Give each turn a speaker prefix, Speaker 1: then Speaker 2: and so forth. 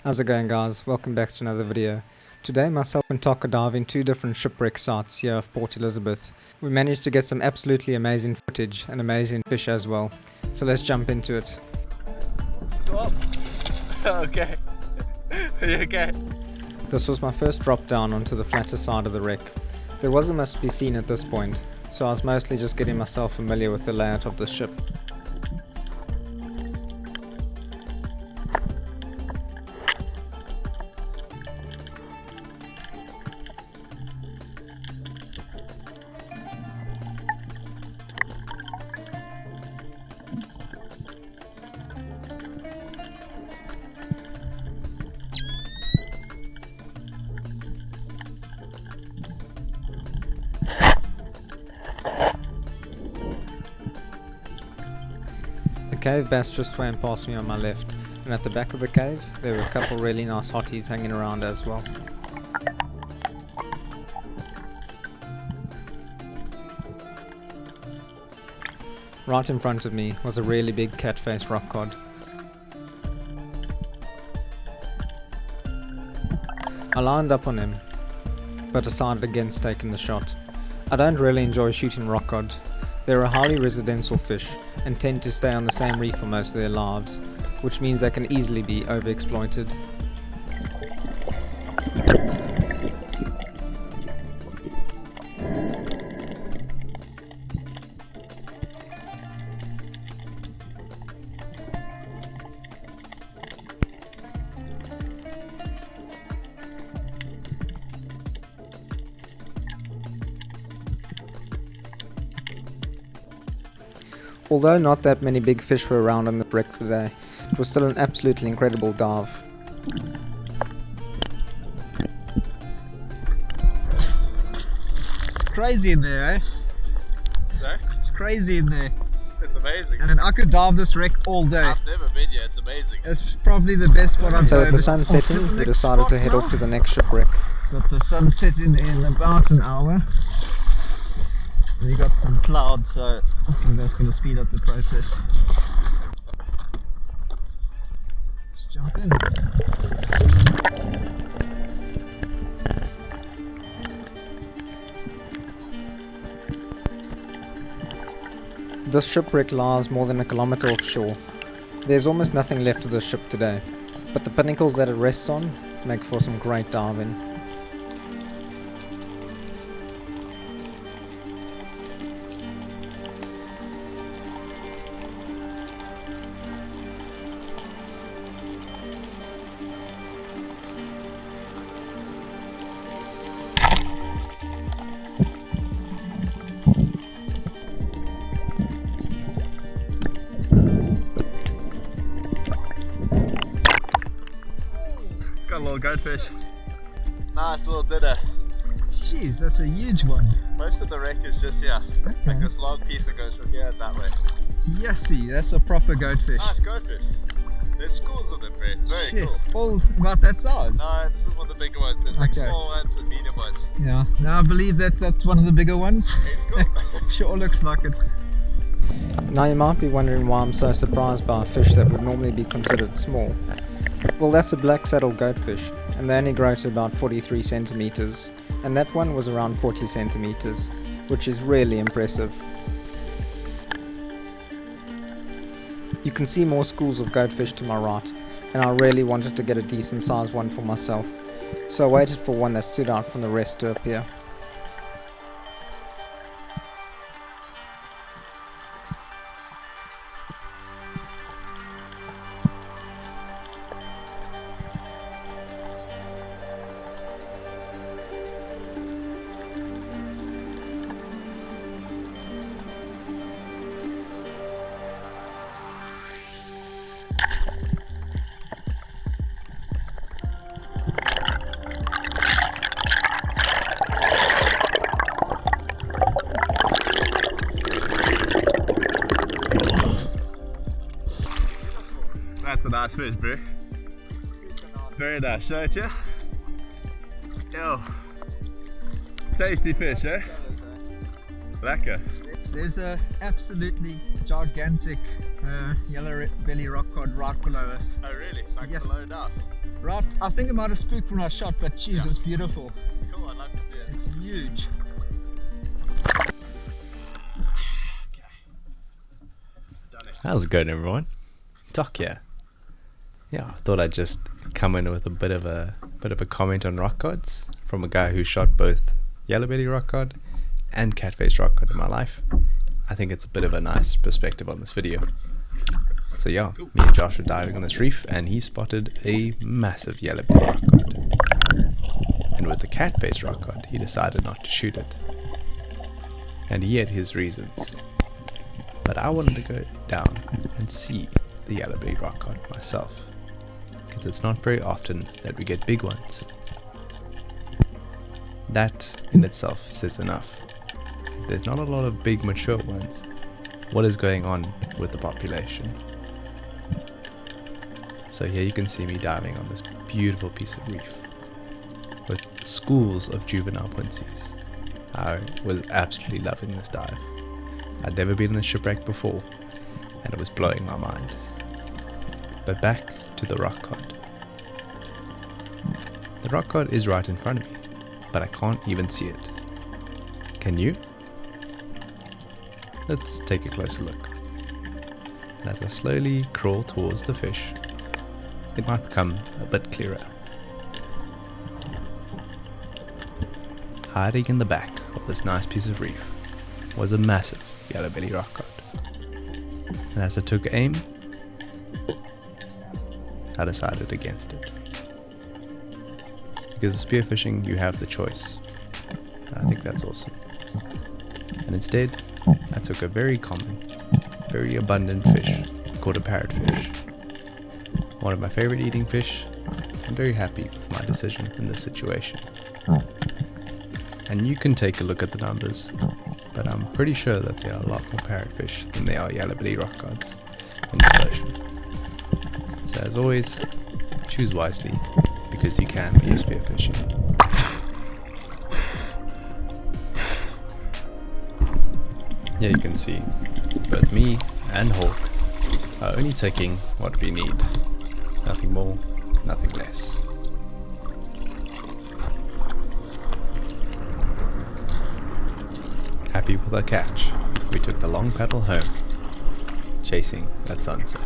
Speaker 1: How's it going, guys? Welcome back to another video. Today myself and Toc are diving two different shipwreck sites here off Port Elizabeth. We managed to get some absolutely amazing footage and amazing fish as well. So let's jump into it.
Speaker 2: Stop. Okay. Are you okay?
Speaker 1: This was my first drop down onto the flatter side of the wreck. There wasn't much to be seen at this point, so I was mostly just getting myself familiar with the layout of the ship. A cave bass just swam past me on my left, and at the back of the cave there were a couple really nice hotties hanging around as well. Right in front of me was a really big cat-faced rock cod. I lined up on him, but decided against taking the shot. I don't really enjoy shooting rock cod. They're a highly residential fish and tend to stay on the same reef for most of their lives, which means they can easily be overexploited. Although not that many big fish were around on the wreck today, it was still an absolutely incredible dive.
Speaker 2: It's crazy in there, eh? Sorry? It's crazy in there. It's amazing. And I could dive this wreck all day. I've never been here, it's amazing. It's probably the best spot I've
Speaker 1: So with the sun setting, we decided to head off to the next shipwreck.
Speaker 2: Got the sun setting in about an hour. And you got some clouds, so I think that's going to speed up the process. Let's jump in.
Speaker 1: This shipwreck lies more than a kilometre offshore. There's almost nothing left of this ship today, but the pinnacles that it rests on make for some great diving.
Speaker 2: Got a little goldfish. Nice little dinner. Jeez, that's a huge one. Most of the wreck is just here. Okay. Like this long piece that goes from here and that way. Yessie, that's a proper goldfish. Nice goldfish. There's schools of them, right? It's very cool. All about that size? No, this is one of the bigger ones. There's like small ones and medium ones. Yeah, now I believe that's one of the bigger ones. It's cool. Sure looks like it.
Speaker 1: Now you might be wondering why I'm so surprised by a fish that would normally be considered small. Well, that's a black saddle goatfish, and they only grow to about 43 centimeters, and that one was around 40 centimeters, which is really impressive. You can see more schools of goatfish to my right, and I really wanted to get a decent sized one for myself, so I waited for one that stood out from the rest to appear.
Speaker 2: That's a nice fish, bro. Very nice, show it ya? Yo. Tasty fish, eh? Lekker. There's a absolutely gigantic Yellow belly rock cod right below us.
Speaker 3: Oh really? Like
Speaker 2: Yes.
Speaker 3: below down?
Speaker 2: Right, I think it might have spooked when I shot, but geez,
Speaker 3: Yeah.
Speaker 2: it's beautiful.
Speaker 3: Cool, I'd love to see it.
Speaker 2: It's huge.
Speaker 3: Done it.
Speaker 4: How's it going, everyone? Toc here. Yeah, I thought I'd just come in with a bit of a comment on rock cods from a guy who shot both yellow belly rock cod and catface rock cod in my life. I think it's a bit of a nice perspective on this video. So yeah, me and Josh were diving on this reef and he spotted a massive yellow belly rock cod. And with the catface rock cod, he decided not to shoot it. And he had his reasons. But I wanted to go down and see the yellow belly rock cod myself, because it's not very often that we get big ones. That in itself says enough. There's not a lot of big mature ones. What is going on with the population? So here you can see me diving on this beautiful piece of reef with schools of juvenile pointsies. I was absolutely loving this dive. I'd never been in a shipwreck before, and it was blowing my mind. But back to the rock cod. The rock cod is right in front of me, but I can't even see it. Can you? Let's take a closer look. And as I slowly crawl towards the fish, it might become a bit clearer. Hiding in the back of this nice piece of reef was a massive yellow belly rock cod. And as I took aim, I decided against it. Because spearfishing, you have the choice. I think that's awesome. And instead, I took a very common, very abundant fish called a parrotfish. One of my favorite eating fish. I'm very happy with my decision in this situation. And you can take a look at the numbers, but I'm pretty sure that there are a lot more parrotfish than there are yellow belly rock cods in this ocean. So as always, choose wisely, because you can when you're spearfishing. Here you can see, both me and Hawk are only taking what we need. Nothing more, nothing less. Happy with our catch, we took the long paddle home, chasing that sunset.